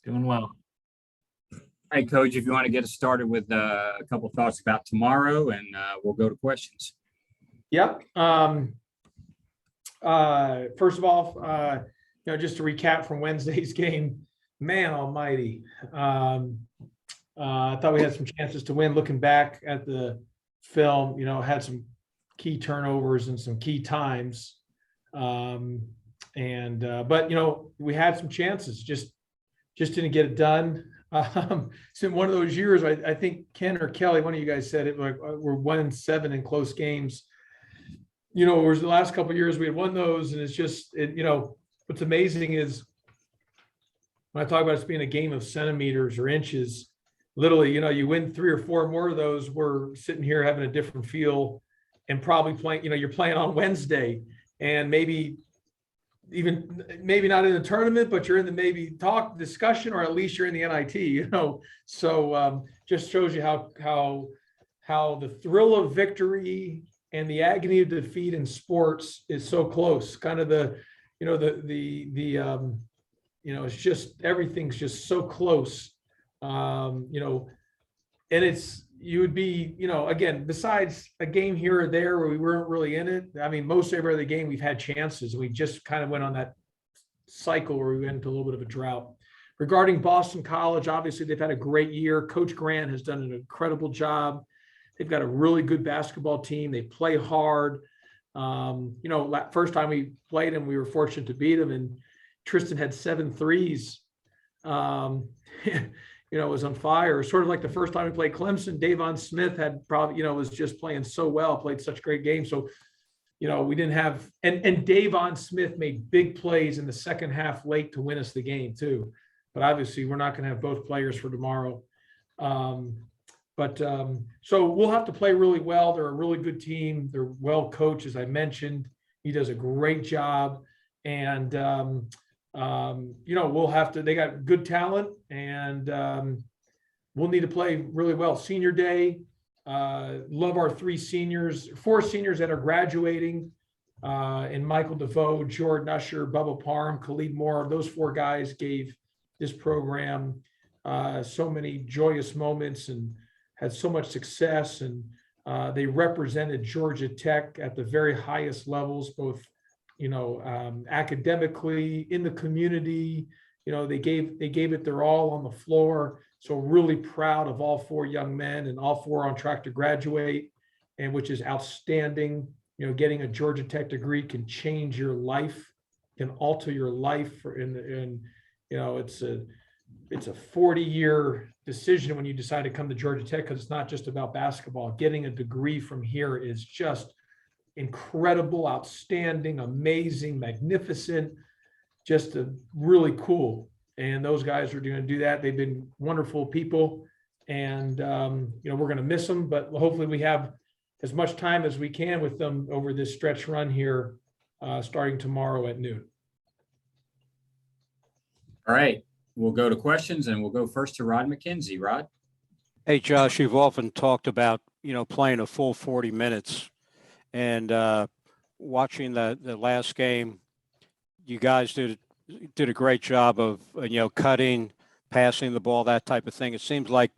Doing well. Hey, Coach, if you want to get us started with a couple of thoughts about tomorrow, and we'll go to questions. Yep. First of all, just to recap from Wednesday's game, man almighty. I thought we had some chances to win. Looking back at the film, had some key turnovers and some key times. But we had some chances, just didn't get it done. So in one of those years, I think Ken or Kelly, one of you guys said it, like we're 1-7 in close games. Whereas the last couple of years we had won those, and it's just, what's amazing is when I talk about it being a game of centimeters or inches, literally, you win 3 or 4 more of those, we're sitting here having a different feel and probably playing, you're playing on Wednesday and maybe not in the tournament, but you're in the maybe talk discussion, or at least you're in the NIT, so just shows you how the thrill of victory and the agony of defeat in sports is so close. Kind of it's just, everything's just so close. And you would be, again, besides a game here or there where we weren't really in it. I mean, most every other game we've had chances. We just kind of went on that cycle where we went into a little bit of a drought. Regarding Boston College, obviously they've had a great year. Coach Grant has done an incredible job. They've got a really good basketball team. They play hard. First time we played them, we were fortunate to beat them, and Tristan had 7 threes. Was on fire. Sort of like the first time we played Clemson, Davon Smith had probably, was just playing so well, played such great games. So, we didn't have, and Davon Smith made big plays in the second half late to win us the game too. But obviously we're not going to have both players for tomorrow. So we'll have to play really well. They're a really good team. They're well coached, as I mentioned. He does a great job. And, we'll have to, they got good talent, and we'll need to play really well. Senior day, love our 4 seniors that are graduating, and Michael DeVoe, Jordan Usher, Bubba Parham, Khalid Moore. Those 4 guys gave this program so many joyous moments and had so much success. And they represented Georgia Tech at the very highest levels, both academically, in the community. They gave it their all on the floor. So really proud of all 4 young men, and all 4 on track to graduate, and which is outstanding. Getting a Georgia Tech degree can change your life, can alter your life. It's a 40-year decision when you decide to come to Georgia Tech, because it's not just about basketball. Getting a degree from here is just incredible, outstanding, amazing, magnificent, just really cool. And those guys are going to do that. They've been wonderful people, and we're going to miss them, but hopefully we have as much time as we can with them over this stretch run here, starting tomorrow at noon. All right, we'll go to questions, and we'll go first to Rod McKenzie. Rod. Hey, Josh, you've often talked about, playing a full 40 minutes. And watching the last game, you guys did a great job of cutting, passing the ball, that type of thing. It seems like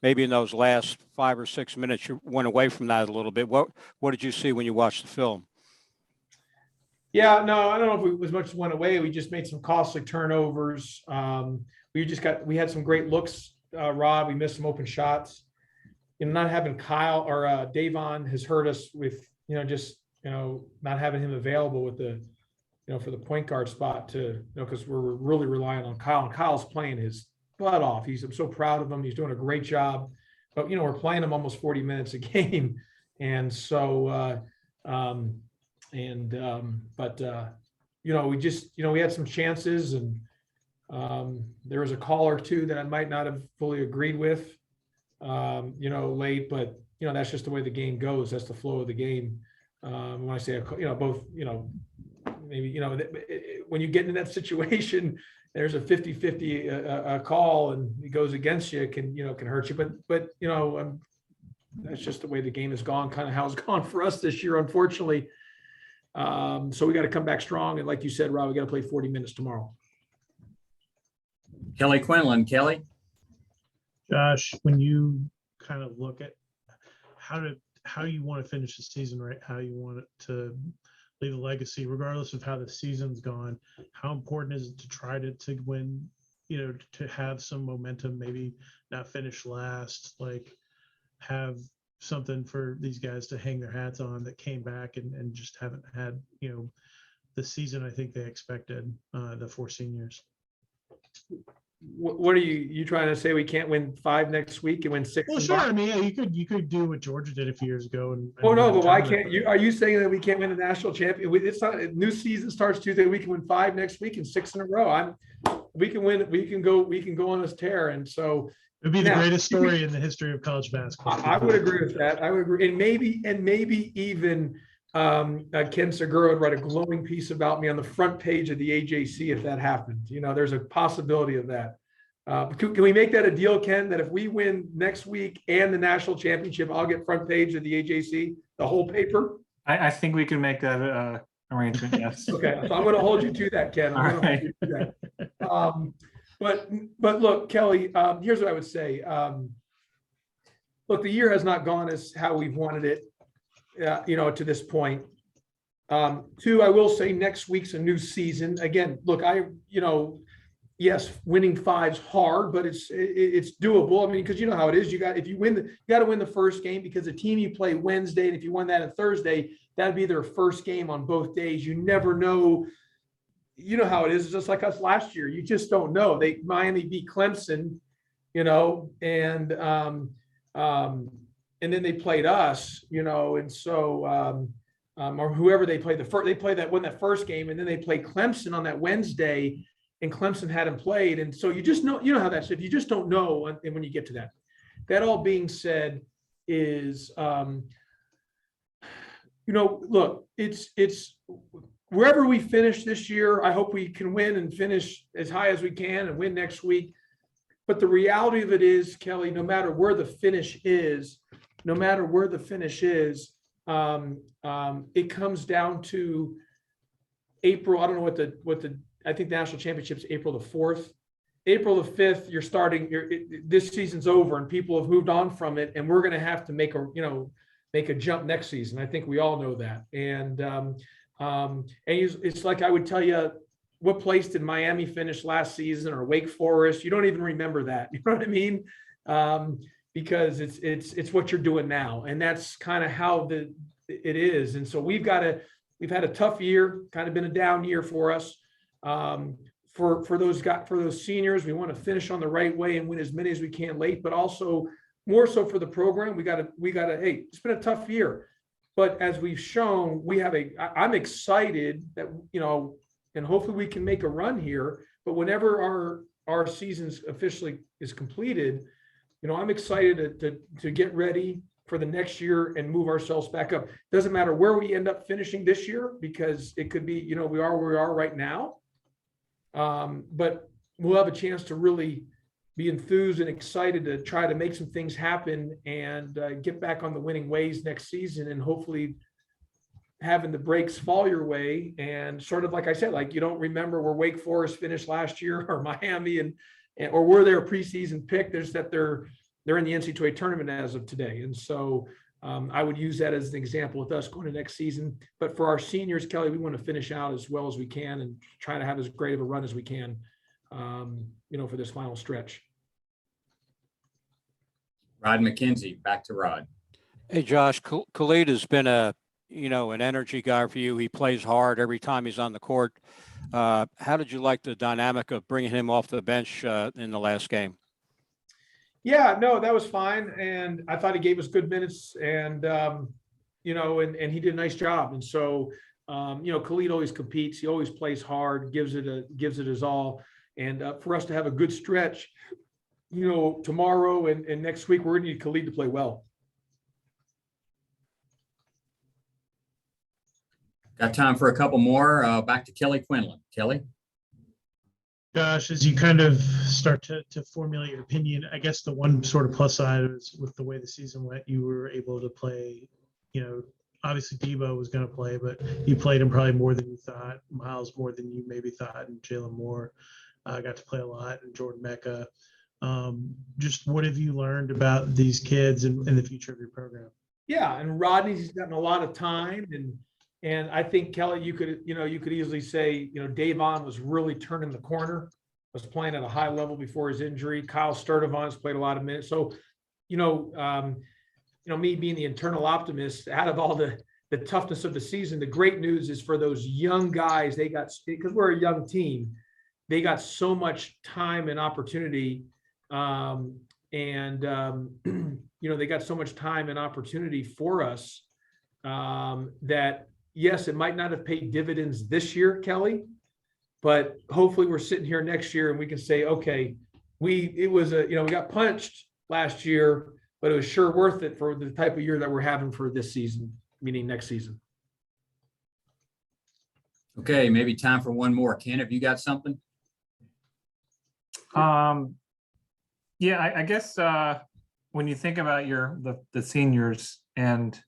maybe in those last 5 or 6 minutes you went away from that a little bit. What did you see when you watched the film? Yeah, no, I don't know if we as much as went away. We just made some costly turnovers. We had some great looks, Rod. We missed some open shots. Not having Kyle or Davon has hurt us with not having him available with the, for the point guard spot because we're really relying on Kyle, and Kyle's playing his butt off. I'm so proud of him. He's doing a great job, but we're playing him almost 40 minutes a game. And so, we just, we had some chances, and there was a call or 2 that I might not have fully agreed with, late, but that's just the way the game goes. That's the flow of the game. When I say, both, maybe, when you get in that situation, there's a 50-50 call and it goes against you, it can hurt you. But that's just the way the game has gone, kind of how it's gone for us this year, unfortunately. So we got to come back strong. And like you said, Rob, we got to play 40 minutes tomorrow. Kelly Quinlan. Kelly? Josh, when you kind of look at how you want to finish the season, right? How you want it to leave a legacy, regardless of how the season's gone. How important is it to try to win? To have some momentum, maybe not finish last, like have something for these guys to hang their hats on that came back and just haven't had, the season I think they expected, the four seniors. What are you trying to say? We can't win 5 next week and win 6? Well, sure. I mean, yeah, you could do what Georgia did a few years ago. Oh no, win but the why tournament. can't you? Are you saying that we can't win the national champion? It's not. New season starts Tuesday. We can win 5 next week and 6 in a row. We can win. We can go on this tear. And so It'd be the now, greatest story in the history of college basketball. I would agree with that. I would agree, and maybe even Ken Segura would write a glowing piece about me on the front page of the AJC if that happened. There's a possibility of that. Can we make that a deal, Ken, that if we win next week and the national championship, I'll get front page of the AJC, the whole paper? I think we can make that arrangement, yes. Okay, so I'm going to hold you to that, Ken. I'm gonna hold you to that. But look, Kelly, here's what I would say. Look, the year has not gone as how we've wanted it, to this point. 2, I will say next week's a new season. Again, look, yes, winning 5's hard, but it's doable. I mean, because you know how it is. You got to win the first game, because the team you play Wednesday, and if you won that on Thursday, that'd be their first game on both days. You never know. You know how it is. It's just like us last year. You just don't know. Miami beat Clemson, and then they played us, and so or whoever they played won that first game, and then they played Clemson on that Wednesday. And Clemson hadn't played. And so you just know, how that's, if you just don't know. And when you get to that, that all being said is, look, it's wherever we finish this year, I hope we can win and finish as high as we can and win next week. But the reality of it is, Kelly, no matter where the finish is, it comes down to April. I don't know what the I think the national championship's April the 4th. April the 5th, you're starting. This season's over, and people have moved on from it, and we're going to have to make a jump next season. I think we all know that. And it's like I would tell you, what place did Miami finish last season, or Wake Forest? You don't even remember that. You know what I mean? Because it's what you're doing now, and that's kind of how it is. And so we've had a tough year, kind of been a down year for us. For those seniors, we want to finish on the right way and win as many as we can late, but also more so for the program, we got to, hey, it's been a tough year, but as we've shown, I'm excited that, and hopefully we can make a run here, but whenever our season's officially is completed, I'm excited to get ready for the next year and move ourselves back up. Doesn't matter where we end up finishing this year, because it could be, we are where we are right now. But we'll have a chance to really be enthused and excited to try to make some things happen and get back on the winning ways next season, and hopefully having the breaks fall your way. And sort of like I said, like you don't remember where Wake Forest finished last year, or Miami, or were their preseason pick. There's that they're in the NCAA tournament as of today, and so I would use that as an example with us going to next season. But for our seniors, Kelly, we want to finish out as well as we can and try to have as great of a run as we can, for this final stretch. Rod McKenzie, back to Rod. Hey, Josh, Khalid has been an energy guy for you. He plays hard every time he's on the court. How did you like the dynamic of bringing him off the bench in the last game? Yeah, no, that was fine. And I thought he gave us good minutes, and, and he did a nice job. And so, Khalid always competes. He always plays hard, gives it his all. And for us to have a good stretch, tomorrow and next week, we're going to need Khalid to play well. Got time for a couple more. Back to Kelly Quinlan. Kelly? Josh, as you kind of start to formulate your opinion, I guess the one sort of plus side is with the way the season went, you were able to play, obviously Debo was going to play, but you played him probably more than you thought, Miles more than you maybe thought, and Jalen more. got to play a lot, and Jordan Mecca. Just what have you learned about these kids and the future of your program? Yeah, and Rodney's gotten a lot of time, and I think Kelly, you could easily say, Davon was really turning the corner, was playing at a high level before his injury. Kyle Sturdivant's played a lot of minutes. So, me being the internal optimist, out of all the toughness of the season, the great news is for those young guys, because we're a young team, they got so much time and opportunity. They got so much time and opportunity for us that, yes, it might not have paid dividends this year, Kelly, but hopefully we're sitting here next year and we can say, okay, we got punched last year, but it was sure worth it for the type of year that we're having for this season, meaning next season. Okay, maybe time for one more. Ken, have you got something? Yeah, I guess when you think about the seniors, and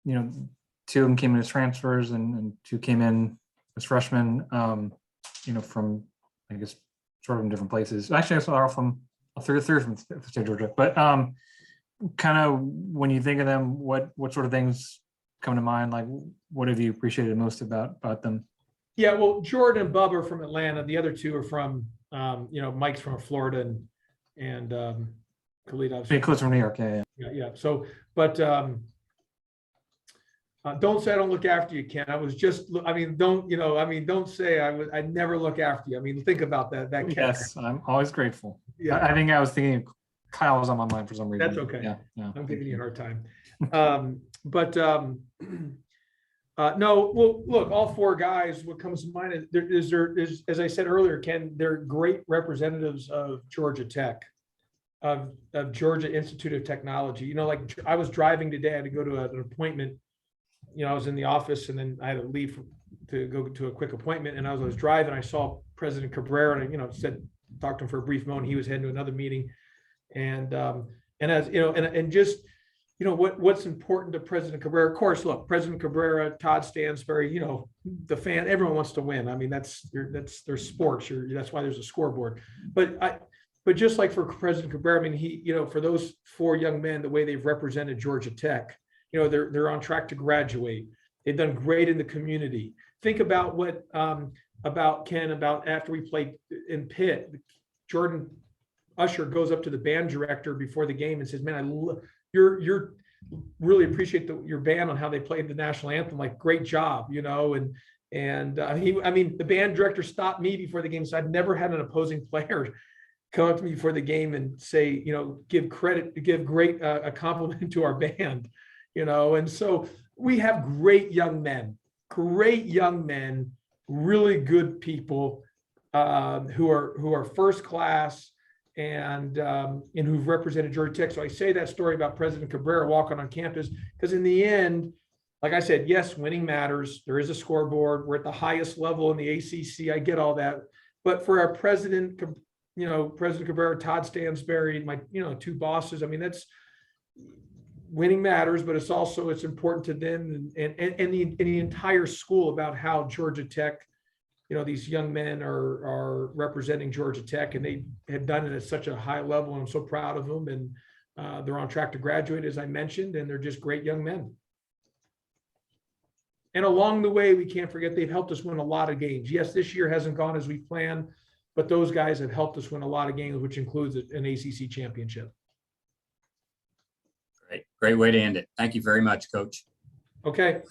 two of them came in as transfers and two came in as freshmen, from, I guess, sort of in different places. Actually, I saw all from three from State Georgia. But kind of when you think of them, what sort of things come to mind? Like, what have you appreciated most about them? Yeah, well, Jordan and Bubba are from Atlanta. The other two are from, Mike's from Florida, and Khalid. Being close from New York, yeah. Yeah. So, but don't say I don't look after you, Ken. I was just, don't say I never look after you. I mean, think about that. Yes, I'm always grateful. Yeah. I think I was thinking Kyle was on my mind for some reason. That's okay. Yeah. I'm giving you a hard time. No, well, look, all four guys, what comes to mind is as I said earlier, Ken, they're great representatives of Georgia Tech, of Georgia Institute of Technology. Like I was driving today, I had to go to an appointment. I was in the office and then I had to leave to go to a quick appointment. And as I was driving, I saw President Cabrera, and talked to him for a brief moment. He was heading to another meeting. And as what's important to President Cabrera, of course, look, President Cabrera, Todd Stansberry, the fan, everyone wants to win. I mean, that's their sports. That's why there's a scoreboard. But just like for President Cabrera, I mean, he, for those four young men, the way they've represented Georgia Tech, they're on track to graduate. They've done great in the community. Think about what about after we played in Pitt, Jordan Usher goes up to the band director before the game and says, "Man, you're really appreciate your band on how they played the national anthem. Like, great job, the band director stopped me before the game. So I'd never had an opposing player come up to me before the game and say, give great a compliment to our band, and so we have great young men, really good people who are first class and who've represented Georgia Tech. So I say that story about President Cabrera walking on campus because in the end, like I said, yes, winning matters. There is a scoreboard. We're at the highest level in the ACC. I get all that. But for our president, President Cabrera, Todd Stansberry, my, two bosses, I mean, that's winning matters, but it's important to them and the entire school about how Georgia Tech, these young men are representing Georgia Tech, and they have done it at such a high level. And I'm so proud of them, and they're on track to graduate, as I mentioned, and they're just great young men. And along the way, we can't forget they've helped us win a lot of games. Yes, this year hasn't gone as we planned, but those guys have helped us win a lot of games, which includes an ACC championship. Great way to end it. Thank you very much, Coach. Okay.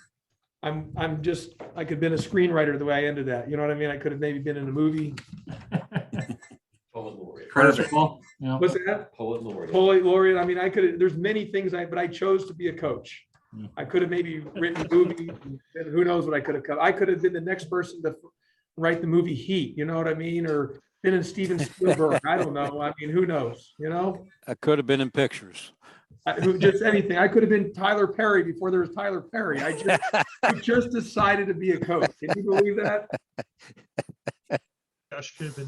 I could have been a screenwriter the way I ended that. You know what I mean? I could have maybe been in a movie. Poet laureate. Perfect. Yeah. What's that? Poet laureate. Poet laureate. I mean, there's many things but I chose to be a coach. Yeah. I could have maybe written a movie. And who knows what I could have come. I could have been the next person to write the movie Heat. You know what I mean? Or been in Steven Spielberg. I don't know. I mean, who knows? I could have been in pictures. Just anything. I could have been Tyler Perry before there was Tyler Perry. I just decided to be a coach. Can you believe that? Josh could have been